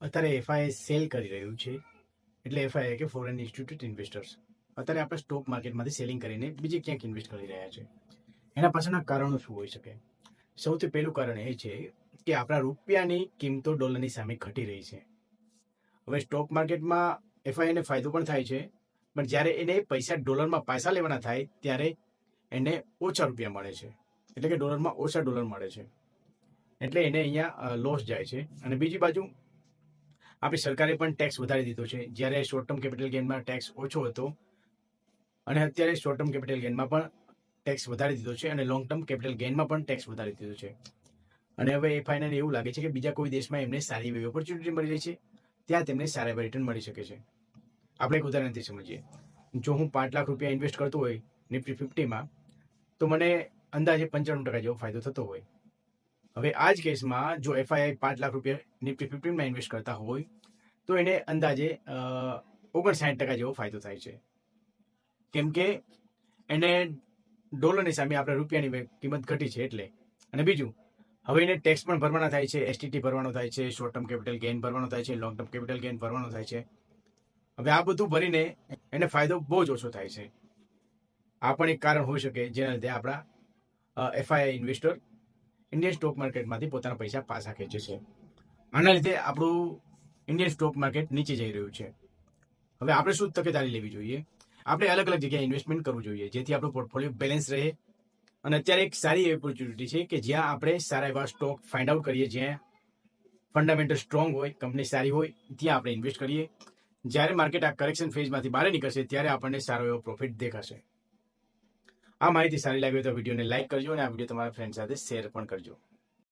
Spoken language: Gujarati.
અત્યારે એફઆઈ સેલ કરી રહ્યું છે. એટલે એફઆઈ કે ફોરેન ઇન્સ્ટિટ્યૂટ ઇન્વેસ્ટર્સ અત્યારે આપણે સ્ટોક માર્કેટમાંથી સેલિંગ કરીને બીજે ક્યાંક ઇન્વેસ્ટ કરી રહ્યા છે. એના પાછળના કારણો શું હોઈ શકે? સૌથી પહેલું કારણ એ છે કે આપણા રૂપિયાની કિંમતો ડોલરની સામે ઘટી રહી છે. હવે સ્ટોક માર્કેટમાં એફઆઈને ફાયદો પણ થાય છે, પણ જ્યારે એને પૈસા ડોલરમાં પાછા લેવાના થાય ત્યારે એને ઓછા રૂપિયા મળે છે, એટલે કે ડોલરમાં ઓછા ડોલર મળે છે. એટલે એને અહીંયા લોસ જાય છે. અને બીજી બાજુ આપણી સરકારે પણ ટેક્સ વધારી દીધો છે. જ્યારે શોર્ટ ટર્મ કેપિટલ ગેઇનમાં ટેક્સ ઓછો હતો અને અત્યારે શોર્ટ ટર્મ કેપિટલ ગેઇનમાં પણ ટેક્સ વધારી દીધો છે અને લોંગ ટર્મ કેપિટલ ગેઇનમાં પણ ટેક્સ વધારી દીધો છે. અને હવે એ ફાઇનલ એવું લાગે છે કે બીજા કોઈ દેશમાં એમને સારી એવી ઓપોર્ચ્યુનિટી મળી રહી છે, ત્યાં તેમને સારા એવા રિટર્ન મળી શકે છે. આપણે એક ઉદાહરણથી સમજીએ. જો હું 5 લાખ રૂપિયા ઇન્વેસ્ટ કરતો હોય નિફ્ટી 50માં, તો મને અંદાજે 95% જેવો ફાયદો થતો હોય. હવે આ જ કેસમાં જો એફઆઈ 5 લાખ રૂપિયા નિફ્ટી 15માં ઇન્વેસ્ટ કરતા હોય તો એને અંદાજે 59% જેવો ફાયદો થાય છે. કેમ કે એને ડોલરની સામે આપણે રૂપિયાની કિંમત ઘટી છે એટલે. અને બીજું, હવે એને ટેક્સ પણ ભરવાના થાય છે, એસટીટી ભરવાનો થાય છે, શોર્ટ ટર્મ કેપિટલ ગેઇન ભરવાનો થાય છે, લોંગ ટર્મ કેપિટલ ગેઇન ભરવાનો થાય છે. હવે આ બધું ભરીને એને ફાયદો બહુ જ ઓછો થાય છે. આ પણ એક કારણ હોઈ શકે જેના લીધે આપણા એફઆઈ ઇન્વેસ્ટર ઇન્ડિયન સ્ટોક માર્કેટમાંથી પોતાના પૈસા પાછા ખેંચે છે. આના લીધે આપણું ઇન્ડિયન સ્ટોક માર્કેટ નીચે જઈ રહ્યું છે. હવે આપણે શું તકેદારી લેવી જોઈએ? આપણે અલગ અલગ જગ્યાએ ઇન્વેસ્ટમેન્ટ કરવું જોઈએ, જેથી આપણું પોર્ટફોલિયો બેલેન્સ રહે. અને અત્યારે એક સારી એવી ઓપોર્ચ્યુનિટી છે કે જ્યાં આપણે સારા એવા સ્ટોક ફાઇન્ડ આઉટ કરીએ, જ્યાં ફંડામેન્ટલ સ્ટ્રોંગ હોય, કંપની સારી હોય, ત્યાં આપણે ઇન્વેસ્ટ કરીએ. જ્યારે માર્કેટ આ કરેક્શન ફેઝમાંથી બહાર નીકળશે ત્યારે આપણને સારો એવો પ્રોફિટ દેખાશે. આ માહિતી સારી લાગી તો વિડીયોને લાઈક કરજો અને આ વિડીયો તમારા ફ્રેન્ડ સાથે શેર પણ કરજો.